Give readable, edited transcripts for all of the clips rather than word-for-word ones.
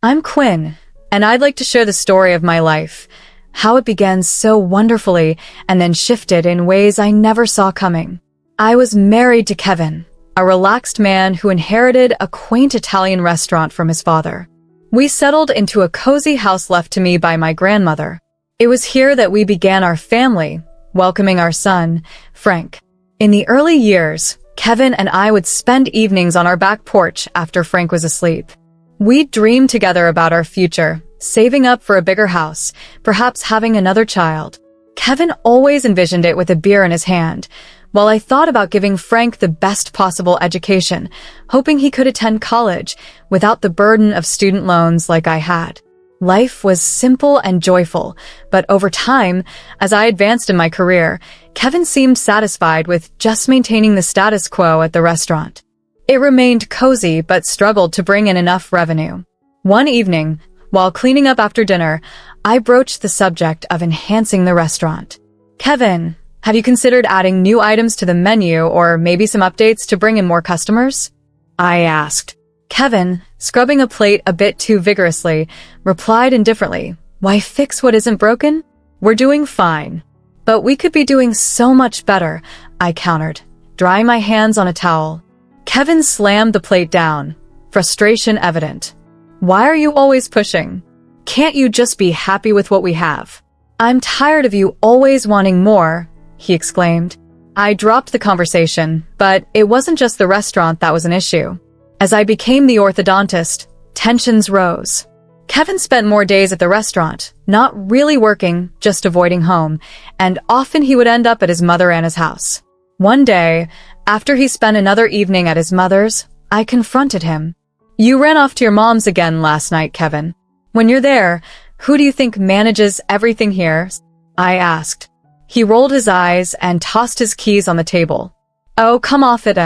I'm Quinn, and I'd like to share the story of my life, how it began so wonderfully and then shifted in ways I never saw coming. I was married to Kevin, a relaxed man who inherited a quaint Italian restaurant from his father. We settled into a cozy house left to me by my grandmother. It was here that we began our family, welcoming our son, Frank. In the early years, Kevin and I would spend evenings on our back porch after Frank was asleep. We'd dream together about our future, saving up for a bigger house, perhaps having another child. Kevin always envisioned it with a beer in his hand, while I thought about giving Frank the best possible education, hoping he could attend college without the burden of student loans like I had. Life was simple and joyful, but over time, as I advanced in my career, Kevin seemed satisfied with just maintaining the status quo at the restaurant. It remained cozy but struggled to bring in enough revenue. One evening, while cleaning up after dinner, I broached the subject of enhancing the restaurant. "Kevin, have you considered adding new items to the menu or maybe some updates to bring in more customers?" I asked. Kevin, scrubbing a plate a bit too vigorously, replied indifferently, "Why fix what isn't broken? We're doing fine." "But we could be doing so much better," I countered, drying my hands on a towel. Kevin slammed the plate down, frustration evident. "Why are you always pushing? Can't you just be happy with what we have?" "I'm tired of you always wanting more," he exclaimed. I dropped the conversation, but it wasn't just the restaurant that was an issue. As I became the orthodontist, tensions rose. Kevin spent more days at the restaurant, not really working, just avoiding home, and often he would end up at his mother Anna's house. One day, after he spent another evening at his mother's, I confronted him. "You ran off to your mom's again last night, Kevin. When you're there, who do you think manages everything here?" I asked. He rolled his eyes and tossed his keys on the table. "Oh, come off it,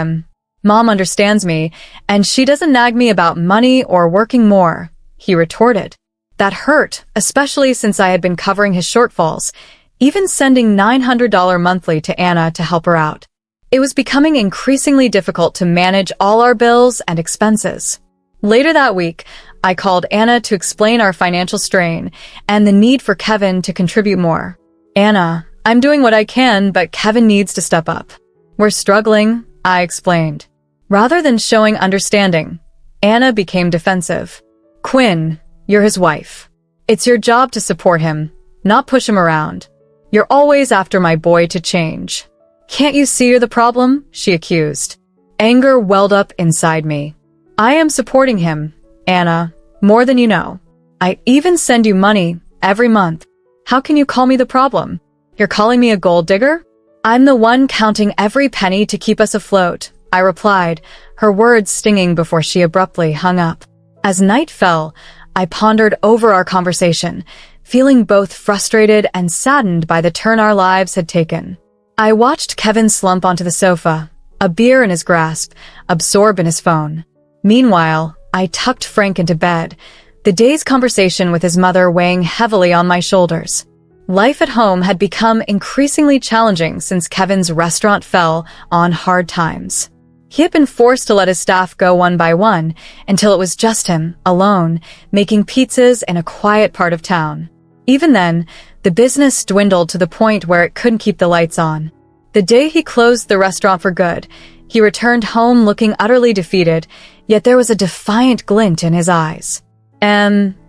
Mom understands me, and she doesn't nag me about money or working more," he retorted. That hurt, especially since I had been covering his shortfalls, even sending $900 monthly to Anna to help her out. It was becoming increasingly difficult to manage all our bills and expenses. Later that week, I called Anna to explain our financial strain and the need for Kevin to contribute more. "Anna, I'm doing what I can, but Kevin needs to step up. We're struggling," I explained. Rather than showing understanding, Anna became defensive. "Quinn, you're his wife. It's your job to support him, not push him around. You're always after my boy to change. Can't you see you're the problem?" she accused. Anger welled up inside me. "I am supporting him, Anna, more than you know. I even send you money every month. How can you call me the problem? You're calling me a gold digger?" "I'm the one counting every penny to keep us afloat," I replied, her words stinging before she abruptly hung up. As night fell, I pondered over our conversation, feeling both frustrated and saddened by the turn our lives had taken. I watched Kevin slump onto the sofa, a beer in his grasp, absorbed in his phone. Meanwhile, I tucked Frank into bed, the day's conversation with his mother weighing heavily on my shoulders. Life at home had become increasingly challenging since Kevin's restaurant fell on hard times. He had been forced to let his staff go one by one until it was just him, alone, making pizzas in a quiet part of town. Even then, the business dwindled to the point where it couldn't keep the lights on. The day he closed the restaurant for good, he returned home looking utterly defeated, yet there was a defiant glint in his eyes.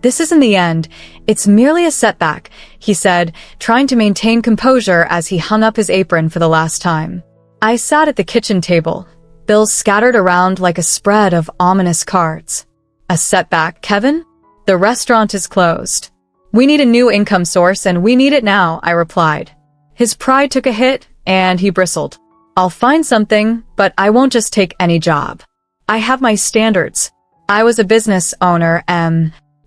This isn't the end. It's merely a setback," he said, trying to maintain composure as he hung up his apron for the last time. I sat at the kitchen table, bills scattered around like a spread of ominous cards. "A setback, Kevin? The restaurant is closed. We need a new income source, and we need it now," I replied. His pride took a hit, and he bristled. "I'll find something, but I won't just take any job. I have my standards. I was a business owner,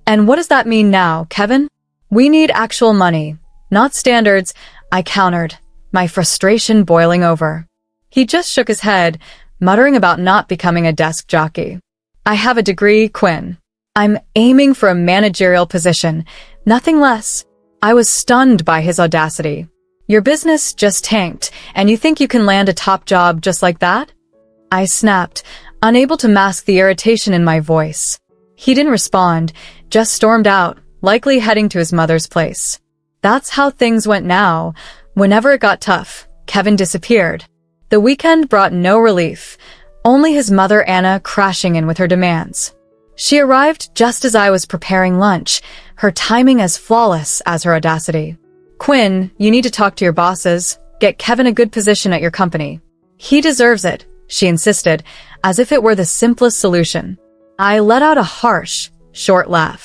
And what does that mean now, Kevin?" "We need actual money, not standards," I countered, my frustration boiling over. He just shook his head, muttering about not becoming a desk jockey. "I have a degree, Quinn. I'm aiming for a managerial position, nothing less." I was stunned by his audacity. "Your business just tanked, and you think you can land a top job just like that?" I snapped, unable to mask the irritation in my voice. He didn't respond, just stormed out, likely heading to his mother's place. That's how things went now. Whenever it got tough, Kevin disappeared. The weekend brought no relief, only his mother Anna crashing in with her demands. She arrived just as I was preparing lunch, her timing as flawless as her audacity. "Quinn, you need to talk to your bosses. Get Kevin a good position at your company. He deserves it," she insisted, as if it were the simplest solution. I let out a harsh, short laugh.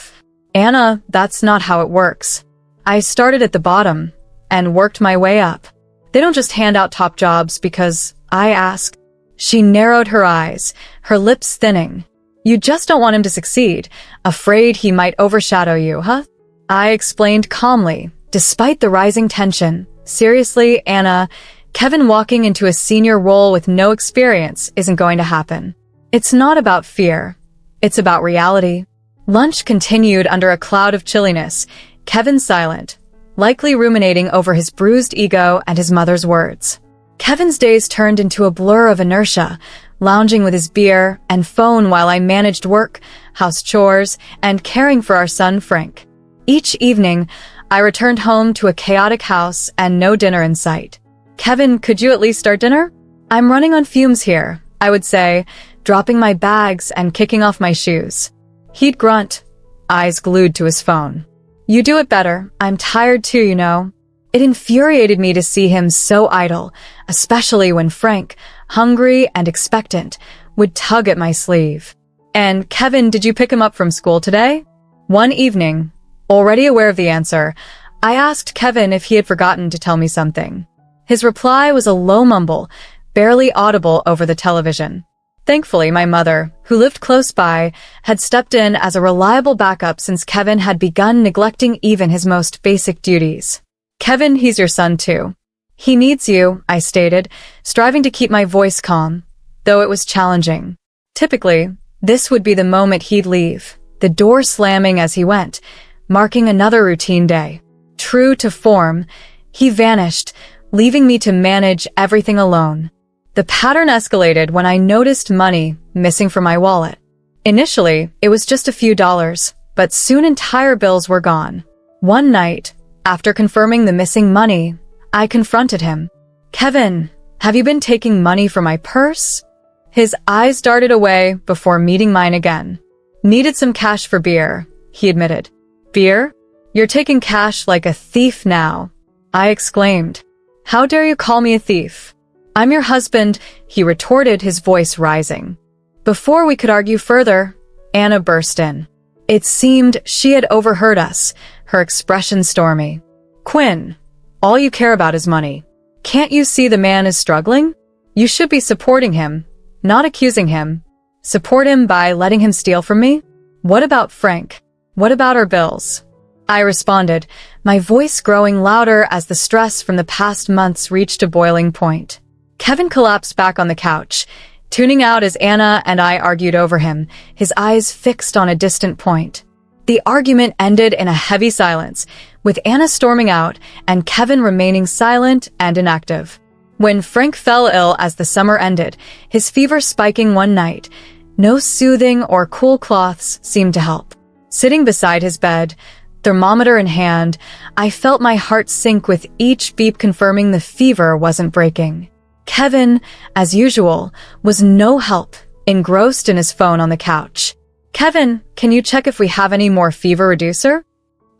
"Anna, that's not how it works. I started at the bottom and worked my way up. They don't just hand out top jobs because I ask." She narrowed her eyes, her lips thinning. "You just don't want him to succeed, afraid he might overshadow you, huh?" I explained calmly, despite the rising tension. "Seriously, Anna, Kevin walking into a senior role with no experience isn't going to happen. It's not about fear. It's about reality." Lunch continued under a cloud of chilliness, Kevin silent, likely ruminating over his bruised ego and his mother's words. Kevin's days turned into a blur of inertia, lounging with his beer and phone while I managed work, house chores, and caring for our son Frank. Each evening, I returned home to a chaotic house and no dinner in sight. "Kevin, could you at least start dinner? I'm running on fumes here," I would say, dropping my bags and kicking off my shoes. He'd grunt, eyes glued to his phone. "You do it better. I'm tired too, you know." It infuriated me to see him so idle, especially when Frank, hungry and expectant, would tug at my sleeve. "And Kevin, did you pick him up from school today?" One evening, already aware of the answer, I asked Kevin if he had forgotten to tell me something. His reply was a low mumble, barely audible over the television. Thankfully, my mother, who lived close by, had stepped in as a reliable backup since Kevin had begun neglecting even his most basic duties. "Kevin, he's your son too. He needs you," I stated, striving to keep my voice calm, though it was challenging. Typically, this would be the moment he'd leave, the door slamming as he went, marking another routine day. True to form, he vanished, leaving me to manage everything alone. The pattern escalated when I noticed money missing from my wallet. Initially, it was just a few dollars, but soon entire bills were gone. One night, after confirming the missing money, I confronted him. "Kevin, have you been taking money from my purse?" His eyes darted away before meeting mine again. "Needed some cash for beer," he admitted. "Beer? You're taking cash like a thief now," I exclaimed. "How dare you call me a thief?" "I'm your husband," he retorted, his voice rising. Before we could argue further, Anna burst in. It seemed she had overheard us, her expression stormy. "Quinn, all you care about is money. Can't you see the man is struggling? You should be supporting him, not accusing him. Support him by letting him steal from me? What about Frank? What about our bills?" I responded, my voice growing louder as the stress from the past months reached a boiling point. Kevin collapsed back on the couch, tuning out as Anna and I argued over him, his eyes fixed on a distant point. The argument ended in a heavy silence, with Anna storming out and Kevin remaining silent and inactive. When Frank fell ill as the summer ended, his fever spiking one night, no soothing or cool cloths seemed to help. Sitting beside his bed, thermometer in hand, I felt my heart sink with each beep confirming the fever wasn't breaking. Kevin, as usual, was no help, engrossed in his phone on the couch. "Kevin, can you check if we have any more fever reducer?"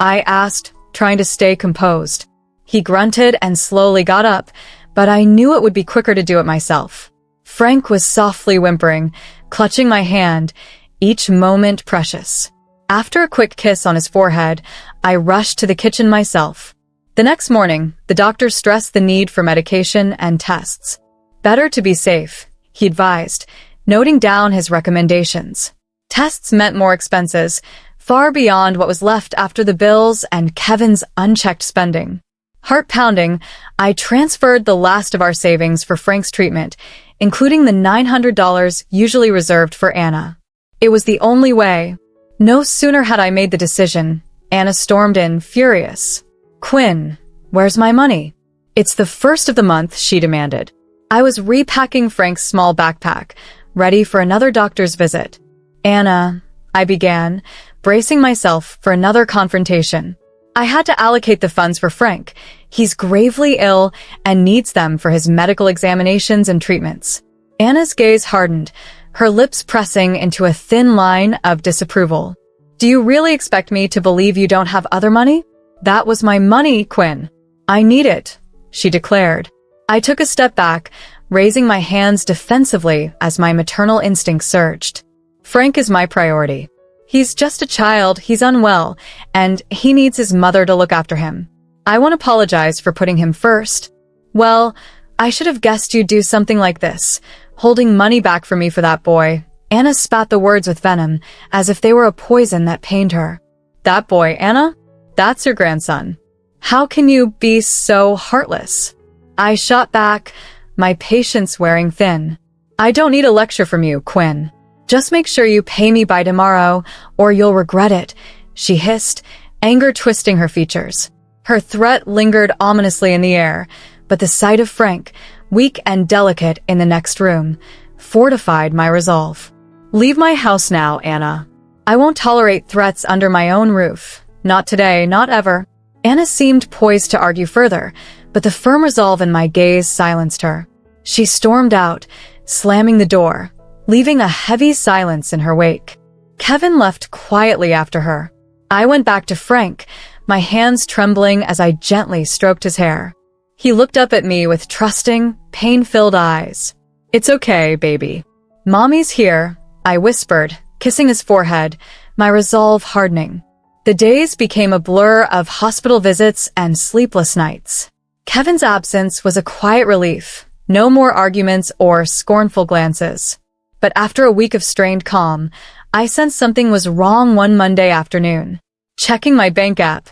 I asked, trying to stay composed. He grunted and slowly got up, but I knew it would be quicker to do it myself. Frank was softly whimpering, clutching my hand, each moment precious. After a quick kiss on his forehead, I rushed to the kitchen myself. The next morning, the doctor stressed the need for medication and tests. "Better to be safe," he advised, noting down his recommendations. Tests meant more expenses, far beyond what was left after the bills and Kevin's unchecked spending. Heart pounding, I transferred the last of our savings for Frank's treatment, including the $900 usually reserved for Anna. It was the only way. No sooner had I made the decision, Anna stormed in, furious. "Quinn, where's my money?" "It's the first of the month," she demanded. I was repacking Frank's small backpack, ready for another doctor's visit. "Anna, I began, bracing myself for another confrontation. I had to allocate the funds for Frank. He's gravely ill and needs them for his medical examinations and treatments. Anna's gaze hardened, her lips pressing into a thin line of disapproval. Do you really expect me to believe you don't have other money? That was my money, Quinn. I need it, she declared. I took a step back, raising my hands defensively as my maternal instinct surged. Frank is my priority. He's just a child, he's unwell, and he needs his mother to look after him. I won't apologize for putting him first. Well, I should have guessed you'd do something like this, holding money back for me for that boy. Anna spat the words with venom, as if they were a poison that pained her. That boy, Anna? That's your grandson. How can you be so heartless? I shot back, my patience wearing thin. I don't need a lecture from you, Quinn. Just make sure you pay me by tomorrow, or you'll regret it, she hissed, anger twisting her features. Her threat lingered ominously in the air, but the sight of Frank, weak and delicate in the next room, fortified my resolve. Leave my house now, Anna. I won't tolerate threats under my own roof. Not today, not ever. Anna seemed poised to argue further, but the firm resolve in my gaze silenced her. She stormed out, slamming the door, leaving a heavy silence in her wake. Kevin left quietly after her. I went back to Frank, my hands trembling as I gently stroked his hair. He looked up at me with trusting, pain-filled eyes. It's okay, baby. Mommy's here, I whispered, kissing his forehead, my resolve hardening. The days became a blur of hospital visits and sleepless nights. Kevin's absence was a quiet relief, no more arguments or scornful glances. But after a week of strained calm, I sensed something was wrong one Monday afternoon. Checking my bank app,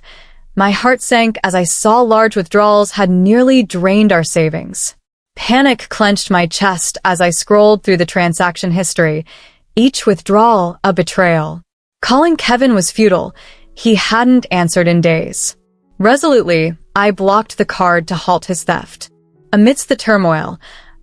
my heart sank as I saw large withdrawals had nearly drained our savings. Panic clenched my chest as I scrolled through the transaction history, each withdrawal a betrayal. Calling Kevin was futile. He hadn't answered in days. Resolutely, I blocked the card to halt his theft. Amidst the turmoil,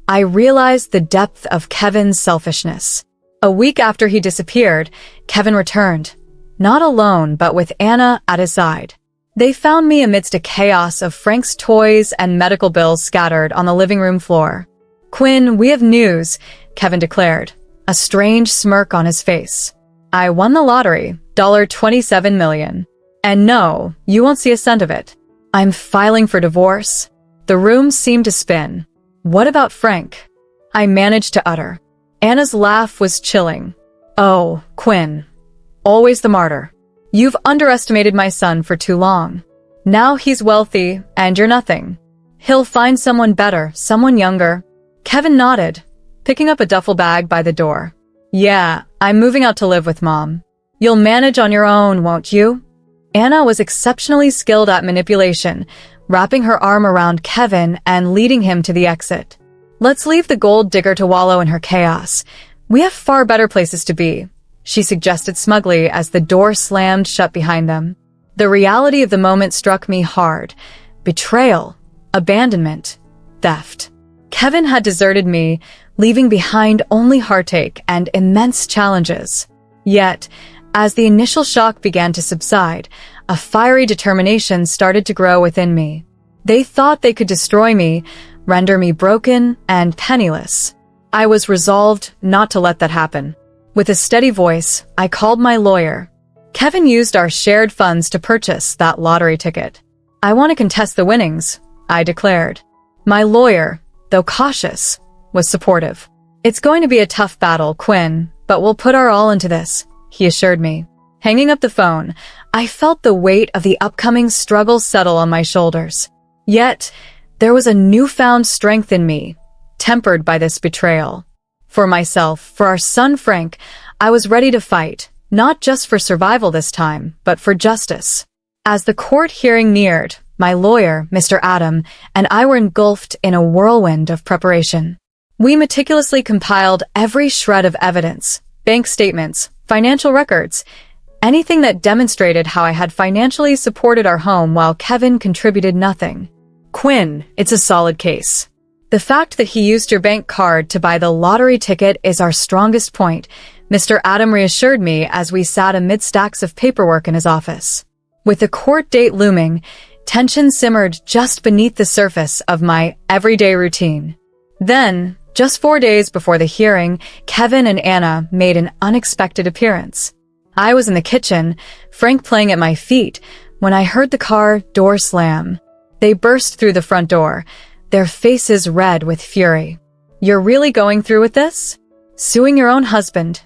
I realized the depth of Kevin's selfishness. A week after he disappeared, Kevin returned, not alone but with Anna at his side. They found me amidst a chaos of Frank's toys and medical bills scattered on the living room floor. Quinn, we have news, Kevin declared, a strange smirk on his face. I won the lottery, $27 million. And no, you won't see a cent of it. I'm filing for divorce. The room seemed to spin. What about Frank? I managed to utter. Anna's laugh was chilling. Oh, Quinn. Always the martyr. You've underestimated my son for too long. Now he's wealthy, and you're nothing. He'll find someone better, someone younger. Kevin nodded, picking up a duffel bag by the door. Yeah, I'm moving out to live with Mom. You'll manage on your own, won't you? Anna was exceptionally skilled at manipulation, wrapping her arm around Kevin and leading him to the exit. Let's leave the gold digger to wallow in her chaos. We have far better places to be, she suggested smugly as the door slammed shut behind them. The reality of the moment struck me hard. Betrayal, abandonment, theft. Kevin had deserted me, leaving behind only heartache and immense challenges. Yet, as the initial shock began to subside, a fiery determination started to grow within me. They thought they could destroy me, render me broken and penniless. I was resolved not to let that happen. With a steady voice, I called my lawyer. Kevin used our shared funds to purchase that lottery ticket. I want to contest the winnings, I declared. My lawyer, though cautious, was supportive. It's going to be a tough battle, Quinn, but we'll put our all into this, he assured me. Hanging up the phone, I felt the weight of the upcoming struggle settle on my shoulders. Yet, there was a newfound strength in me, tempered by this betrayal. For myself, for our son Frank, I was ready to fight, not just for survival this time, but for justice. As the court hearing neared, my lawyer, Mr. Adam, and I were engulfed in a whirlwind of preparation. We meticulously compiled every shred of evidence, bank statements, financial records, anything that demonstrated how I had financially supported our home while Kevin contributed nothing. Quinn, it's a solid case. The fact that he used your bank card to buy the lottery ticket is our strongest point, Mr. Adam reassured me as we sat amid stacks of paperwork in his office. With the court date looming, tension simmered just beneath the surface of my everyday routine. Then, just 4 days before the hearing, Kevin and Anna made an unexpected appearance. I was in the kitchen, Frank playing at my feet, when I heard the car door slam. They burst through the front door, their faces red with fury. "You're really going through with this? Suing your own husband?"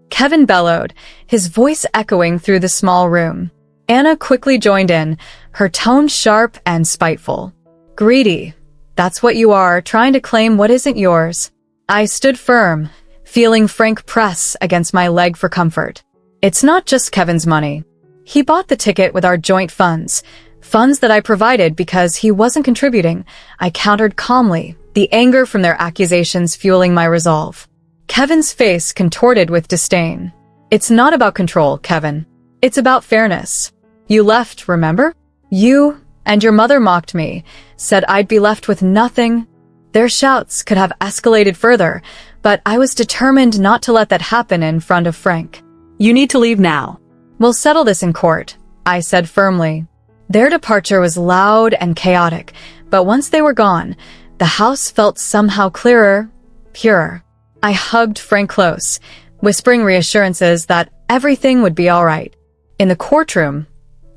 Kevin bellowed, his voice echoing through the small room. Anna quickly joined in, her tone sharp and spiteful. "Greedy. That's what you are, trying to claim what isn't yours." I stood firm, feeling Frank press against my leg for comfort. "It's not just Kevin's money. He bought the ticket with our joint funds that I provided because he wasn't contributing," I countered calmly, the anger from their accusations fueling my resolve. Kevin's face contorted with disdain. "It's not about control, Kevin. It's about fairness. You left, remember? You and your mother mocked me, said I'd be left with nothing." Their shouts could have escalated further, but I was determined not to let that happen in front of Frank. "You need to leave now. We'll settle this in court," I said firmly. Their departure was loud and chaotic, but once they were gone, the house felt somehow clearer, purer. I hugged Frank close, whispering reassurances that everything would be all right. In the courtroom,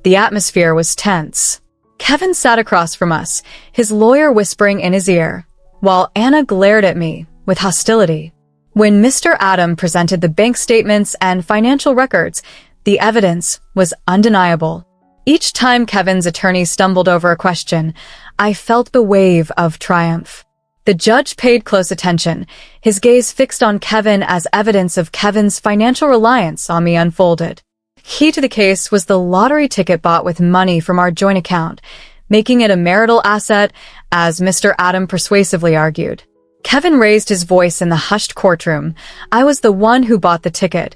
the atmosphere was tense. Kevin sat across from us, his lawyer whispering in his ear, while Anna glared at me with hostility. When Mr. Adam presented the bank statements and financial records, the evidence was undeniable. Each time Kevin's attorney stumbled over a question, I felt the wave of triumph. The judge paid close attention, his gaze fixed on Kevin as evidence of Kevin's financial reliance on me unfolded. Key to the case was the lottery ticket bought with money from our joint account, making it a marital asset, as Mr. Adam persuasively argued. Kevin raised his voice in the hushed courtroom. "I was the one who bought the ticket.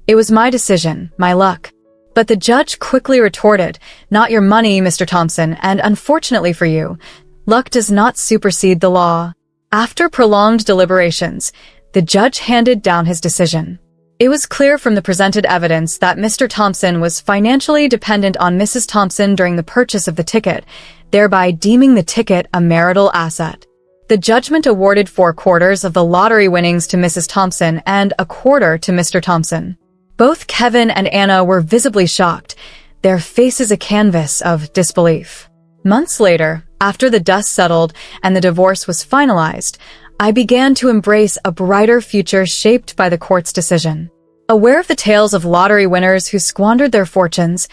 It was my decision, my luck." But the judge quickly retorted, "Not your money, Mr. Thompson, and unfortunately for you, luck does not supersede the law." After prolonged deliberations, the judge handed down his decision. It was clear from the presented evidence that Mr. Thompson was financially dependent on Mrs. Thompson during the purchase of the ticket, thereby deeming the ticket a marital asset. The judgment awarded 4/4 of the lottery winnings to Mrs. Thompson and 1/4 to Mr. Thompson. Both Kevin and Anna were visibly shocked, their faces a canvas of disbelief. Months later, after the dust settled and the divorce was finalized, I began to embrace a brighter future shaped by the court's decision. Aware of the tales of lottery winners who squandered their fortunes,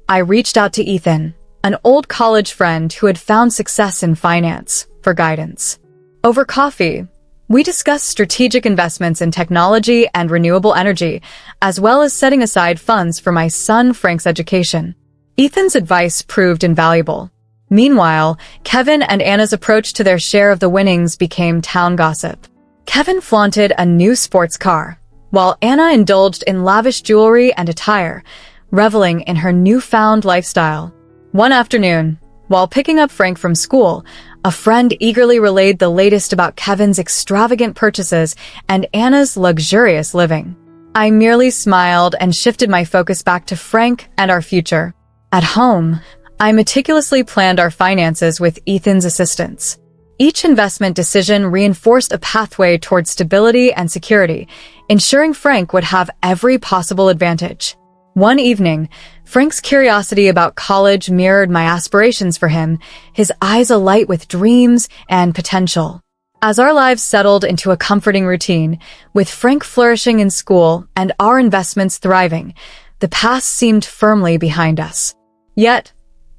I reached out to Ethan, an old college friend who had found success in finance, for guidance. Over coffee, we discussed strategic investments in technology and renewable energy, as well as setting aside funds for my son Frank's education. Ethan's advice proved invaluable. Meanwhile, Kevin and Anna's approach to their share of the winnings became town gossip. Kevin flaunted a new sports car, while Anna indulged in lavish jewelry and attire, reveling in her newfound lifestyle. One afternoon, while picking up Frank from school, a friend eagerly relayed the latest about Kevin's extravagant purchases and Anna's luxurious living. I merely smiled and shifted my focus back to Frank and our future. At home, I meticulously planned our finances with Ethan's assistance. Each investment decision reinforced a pathway towards stability and security, ensuring Frank would have every possible advantage. One evening, Frank's curiosity about college mirrored my aspirations for him, his eyes alight with dreams and potential. As our lives settled into a comforting routine, with Frank flourishing in school and our investments thriving, the past seemed firmly behind us. Yet,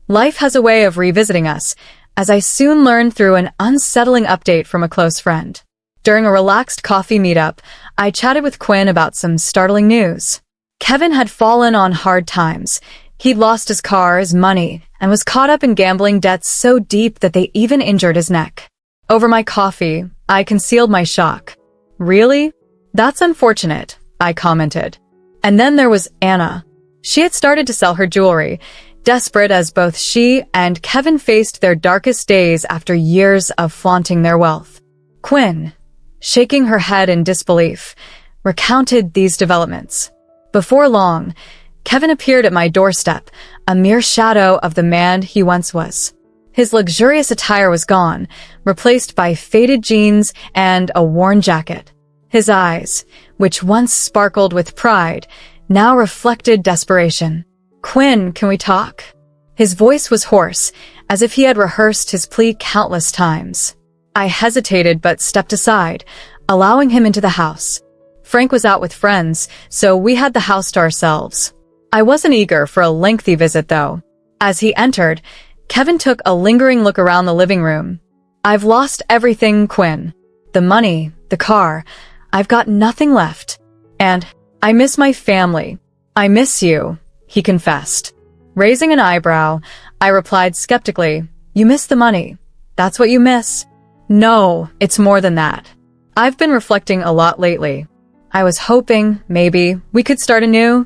life has a way of revisiting us, as I soon learned through an unsettling update from a close friend. During a relaxed coffee meetup, I chatted with Quinn about some startling news. Kevin had fallen on hard times. He'd lost his car, his money, and was caught up in gambling debts so deep that they even injured his neck. Over my coffee, I concealed my shock. "Really? That's unfortunate," I commented. And then there was Anna. She had started to sell her jewelry, desperate as both she and Kevin faced their darkest days after years of flaunting their wealth. Quinn, shaking her head in disbelief, recounted these developments. Before long, Kevin appeared at my doorstep, a mere shadow of the man he once was. His luxurious attire was gone, replaced by faded jeans and a worn jacket. His eyes, which once sparkled with pride, now reflected desperation. "Quinn, can we talk?" His voice was hoarse, as if he had rehearsed his plea countless times. I hesitated but stepped aside, allowing him into the house. Frank was out with friends, so we had the house to ourselves. I wasn't eager for a lengthy visit, though. As he entered, Kevin took a lingering look around the living room. "I've lost everything, Quinn. The money, the car. I've got nothing left. And I miss my family. I miss you," he confessed. Raising an eyebrow, I replied skeptically, "You miss the money. That's what you miss." "No, it's more than that. I've been reflecting a lot lately. I was hoping, maybe, we could start anew."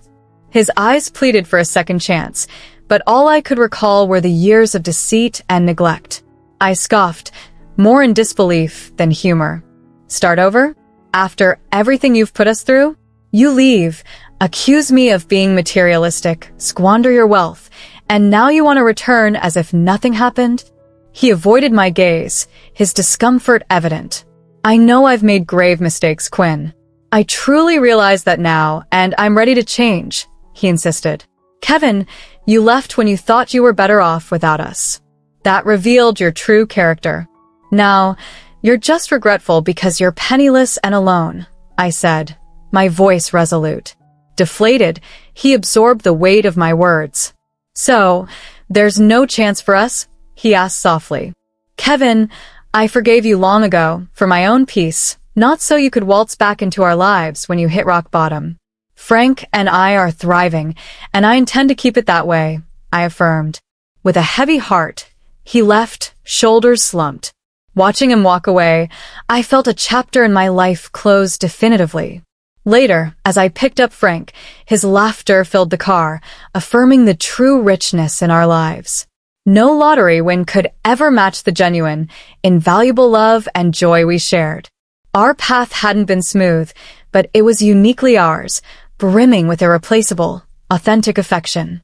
His eyes pleaded for a second chance, but all I could recall were the years of deceit and neglect. I scoffed, more in disbelief than humor. "Start over? After everything you've put us through? You leave, accuse me of being materialistic, squander your wealth, and now you want to return as if nothing happened?" He avoided my gaze, his discomfort evident. "I know I've made grave mistakes, Quinn. I truly realize that now, and I'm ready to change," he insisted. "Kevin, you left when you thought you were better off without us. That revealed your true character. Now, you're just regretful because you're penniless and alone," I said, my voice resolute. Deflated, he absorbed the weight of my words. "So, there's no chance for us?" he asked softly. "Kevin, I forgave you long ago, for my own peace, not so you could waltz back into our lives when you hit rock bottom. Frank and I are thriving, and I intend to keep it that way," I affirmed. With a heavy heart, he left, shoulders slumped. Watching him walk away, I felt a chapter in my life close definitively. Later, as I picked up Frank, his laughter filled the car, affirming the true richness in our lives. No lottery win could ever match the genuine, invaluable love and joy we shared. Our path hadn't been smooth, but it was uniquely ours, brimming with irreplaceable, authentic affection.